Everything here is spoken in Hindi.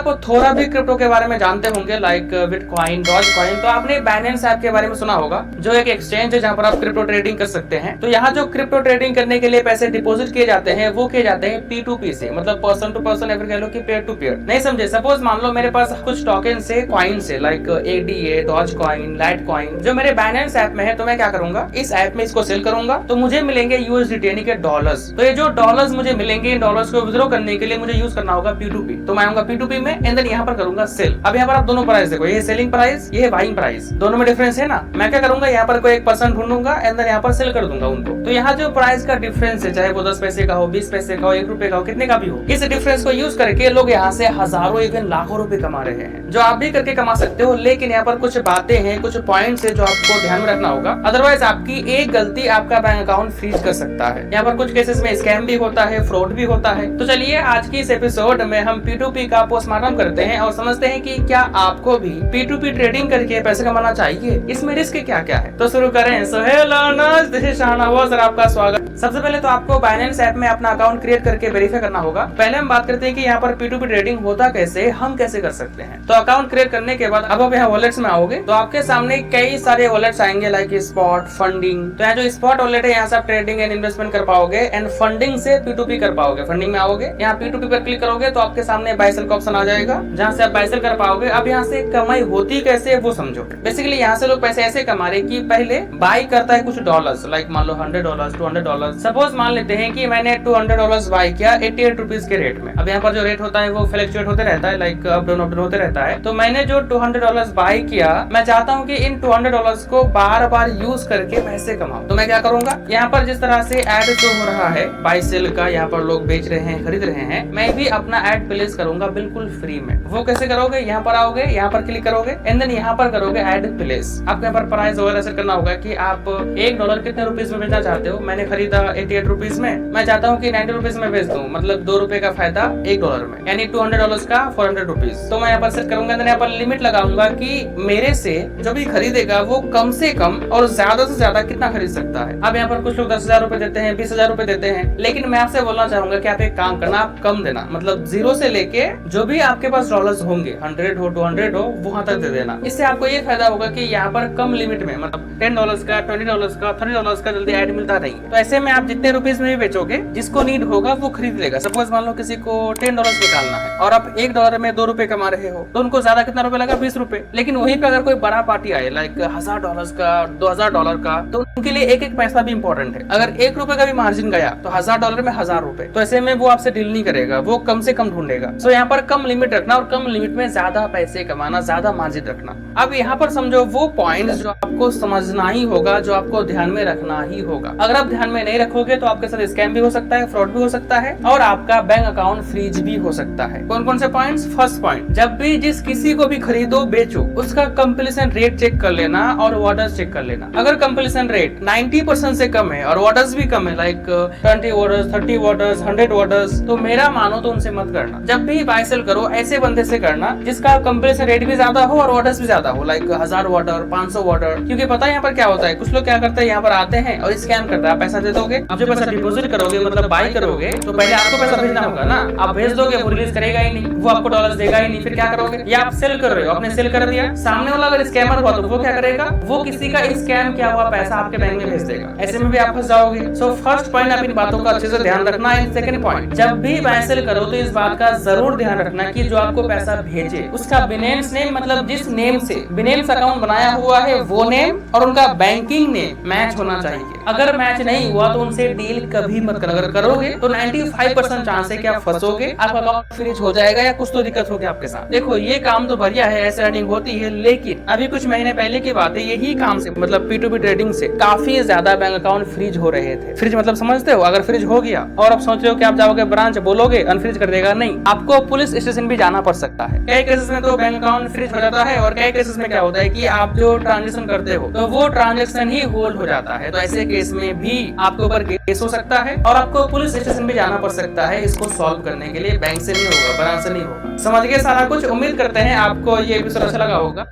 आप थोड़ा भी क्रिप्टो के बारे में जानते होंगे लाइक बिटकॉइन, डॉजकॉइन, तो आपने बाइनेंस ऐप के बारे में सुना होगा, जो एक एक्सचेंज है जहां पर आप क्रिप्टो ट्रेडिंग कर सकते हैं। तो यहाँ जो क्रिप्टो ट्रेडिंग करने के लिए पैसे डिपॉजिट किए जाते हैं वो किए जाते हैं P2P से, मतलब पर्सन टू पर्सन, या फिर कह लो कि पेयर टू पेयर। नहीं समझे? सपोज मान लो मेरे पास कुछ टोकन से, कॉइन से, लाइक ADA, डॉजकॉइन, लाइटकॉइन जो मेरे बाइनेंस ऐप में है, तो मैं क्या करूंगा, इस ऐप में इसको सेल करूंगा, तो मुझे मिलेंगे USDT यानी कि डॉलर्स। तो ये जो डॉलर्स मुझे मिलेंगे, इन डॉलर्स को विड्रॉ करने के लिए मुझे यूज करना होगा P2P। तो मैं आऊंगा P2P में एंड देन यहाँ पर करूंगा सेल। अब यहाँ पर आप दोनों प्राइस देखो, ये सेलिंग प्राइस, ये बाइंग प्राइस, दोनों में डिफरेंस है ना। मैं क्या करूंगा, यहाँ पर कोई एक पर्सन ढूंढूंगा एंड देन यहाँ पर सेल कर दूंगा उनको। तो यहाँ जो प्राइस का डिफरेंस है, चाहे वो 10 पैसे का हो, 20 पैसे का हो, 1 रुपए का हो, कितने का भी हो, इस डिफरेंस को यूज करके लोग यहाँ से हजारों इवन लाखों रुपए कमा रहे हैं, जो आप भी करके कमा सकते हो। लेकिन यहाँ पर कुछ बातें हैं, कुछ पॉइंट्स है जो आपको ध्यान में रखना होगा, अदरवाइज आपकी एक गलती आपका बैंक अकाउंट फ्रीज कर सकता है। यहाँ पर कुछ केसेस में स्कैम भी होता है, फ्रॉड भी होता है। तो चलिए आज की इस एपिसोड में हम P2P का पोस्टमार्टम करते हैं और समझते हैं कि क्या आपको भी P2P ट्रेडिंग करके पैसे कमाना चाहिए, इसमें रिस्क क्या क्या है। तो शुरू करें। So hey learners, this is Shahnawaz sir, आपका स्वागत। सबसे पहले तो आपको बाइनेंस ऐप में अपना अकाउंट क्रिएट करके वेरीफाई करना होगा। पहले हम बात करते हैं कि यहाँ पर P2P ट्रेडिंग होता कैसे, हम कैसे कर सकते हैं। तो अकाउंट क्रिएट करने के बाद अब आप यहाँ वॉलेट्स में आओगे तो आपके सामने कई सारे वॉलेट्स आएंगे, लाइक स्पॉट, फंडिंग। तो यहाँ जो स्पॉट वॉलेट है, यहाँ से आप ट्रेडिंग एंड इन्वेस्टमेंट कर पाओगे एंड फंडिंग से P2P कर पाओगे। फंडिंग में आओगे, यहाँ P2P पर क्लिक करोगे तो आपके सामने बाय सेल का ऑप्शन आ जाएगा, जहाँ से आप बाय सेल कर पाओगे। अब यहाँ से कमाई होती कैसे वो समझो। बेसिकली यहाँ से लोग पैसे ऐसे कमा रहे कि पहले बाय करता है कुछ डॉलर्स, लाइक मान लो $100, $200। सपोज मान लेते हैं कि मैंने $200 बाय किया 88 रुपीज के रेट में। अब यहाँ पर जो रेट होता है वो फ्लक्चुएट होते रहता है, लाइक अप डाउन होते रहता है। तो मैंने जो $200 बाय किया, मैं चाहता हूँ कि इन $200 को बार बार यूज करके पैसे कमाऊं। तो मैं क्या करूंगा, यहाँ पर जिस तरह से एड शो हो रहा है बाय सेल का, यहाँ पर लोग बेच रहे हैं, खरीद रहे हैं, मैं भी अपना एड प्लेस करूंगा बिल्कुल फ्री में। वो कैसे करोगे, यहाँ पर आओगे, यहाँ पर क्लिक करोगे एंड देन यहाँ पर करोगे एड प्लेस। आपको यहाँ पर प्राइस वगैरह सेट करना होगा कि आप $1 कितने रुपीज में बेचना चाहते हो। मैंने खरीदा 88 रुपीज में, मैं चाहता हूँ कि 90 रुपीज में बेच दूं, मतलब $2 का फायदा $1 में, यानी $200 का 400 रुपीज। तो मैं यहाँ पर सेट करूंगा, यहाँ पर लिमिट लगाऊंगा कि मेरे से जो भी खरीदेगा वो कम से कम और ज्यादा से ज्यादा कितना खरीद सकता है। अब यहाँ पर कुछ लोग 10,000 रुपए देते हैं, 20,000 रुपए देते हैं, लेकिन मैं आपसे बोलना चाहूंगा कि आप एक काम करना, आप कम देना, मतलब 0 से लेके जो भी आपके पास डॉलर्स होंगे, 100 हो, 200 हो, वहां तक दे देना। इससे आपको ये फायदा होगा कि यहाँ पर कम लिमिट में, मतलब $10 का, $20 का, $30 का जल्दी ऐड मिलता नहीं। तो ऐसे में आप जितने रुपीज में भी बेचोगे, जिसको नीड होगा वो खरीद लेगा। सपोज मान लो किसी को $10 निकालना है और आप $1 में $2 कमा रहे हो, तो उनको ज्यादा कितना रुपए लगा, $20। लेकिन वहीं पे अगर कोई बड़ा पार्टी आए, लाइक $1,000 का, $2,000 का, तो उनके लिए एक एक पैसा भी इंपॉर्टेंट है। अगर $1 का भी मार्जिन गया तो $1,000 में $1,000। तो ऐसे में वो आपसे डील नहीं करेगा, वो कम से कम ढूंढेगा। सो यहाँ पर कम लिमिट रखना और कम लिमिट में ज्यादा पैसे कमाना, ज्यादा मार्जिन रखना। अब यहाँ पर समझो वो पॉइंट जो आपको समझना ही होगा, जो आपको ध्यान में रखना ही होगा। अगर आप ध्यान में नहीं रखोगे तो आपके साथ स्कैम भी हो सकता है, फ्रॉड भी हो सकता है और आपका बैंक अकाउंट फ्रीज भी हो सकता है। कौन कौन से पॉइंट्स? फर्स्ट पॉइंट, जब भी जिस किसी को भी खरीदो बेचो, उसका कंप्लीशन रेट चेक कर लेना और ऑर्डर्स चेक कर लेना। अगर कंप्लीशन रेट 90% से कम है और ऑर्डर्स भी कम है, लाइक 20 ऑर्डर्स, 30 ऑर्डर्स, 100 ऑर्डर्स, तो मेरा मानो तो उनसे मत करना। जब भी बाय सेल करो ऐसे बंदे से करना जिसका कंप्लीशन रेट भी ज्यादा हो और ऑर्डर्स भी ज्यादा हो, लाइक 1000 ऑर्डर, 500 ऑर्डर। क्योंकि पता है यहाँ पर क्या होता है, कुछ लोग क्या करते हैं, यहाँ पर आते हैं और स्कैम करता है। पैसा दे दोगे, आप जो पैसा डिपॉजिट करोगे, मतलब बाय करोगे, तो पहले आपको पैसा भेजना होगा ना। आप भेज दोगे, वो रिलीज करेगा ही नहीं, वो आपको डॉलर्स देगा ही नहीं। फिर क्या करोगे, या आप सेल कर रहे हो, आपने सेल कर दिया, सामने वाला अगर स्कैमर हुआ तो वो क्या करेगा, वो किसी का स्कैम किया हुआ पैसा आपके बैंक में भेज देगा। ऐसे में भी आप फंस जाओगे। सो फर्स्ट पॉइंट, आप इन बातों का अच्छे से ध्यान रखना। एंड सेकंड पॉइंट, जब भी बाय सेल करो तो इस बात का जरूर ध्यान रखना कि जो आपको पैसा भेजे उसका बिनेंस नेम, मतलब जिस नेम से बिनेंस अकाउंट बनाया हुआ है वो नेम और उनका बैंकिंग नेम मैच होना चाहिए। अगर मैच नहीं हुआ तो उनसे डील कभी मत करना। अगर करोगे तो 95% चांस है कि आप फंसोगे, आपका अकाउंट फ्रीज हो जाएगा या कुछ तो दिक्कत होगी आपके साथ। देखो ये काम तो बढ़िया है, ऐसे अर्निंग होती है, लेकिन अभी कुछ महीने पहले की बात है, यही काम से, मतलब P2P ट्रेडिंग से काफी ज्यादा बैंक अकाउंट फ्रीज हो रहे थे। फ्रीज मतलब समझते हो, अगर फ्रीज हो गया और आप सोच रहे हो कि आप जाओगे ब्रांच, बोलोगे अनफ्रीज कर देगा, नहीं, आपको पुलिस स्टेशन भी जाना पड़ सकता है। कई केसेस में तो बैंक अकाउंट फ्रीज हो जाता है और कई केसेस में क्या होता है कि आप जो ट्रांजेक्शन करते हो तो वो ट्रांजेक्शन ही होल्ड हो जाता है। तो ऐसे केस में भी आपके ऊपर केस हो सकता है और आपको पुलिस स्टेशन भी जाना पड़ सकता है इसको सॉल्व करने के लिए। बैंक से नहीं होगा, ब्रांच से नहीं होगा। समझ गए सारा कुछ। उम्मीद करते हैं आपको ये एपिसोड अच्छा लगा होगा।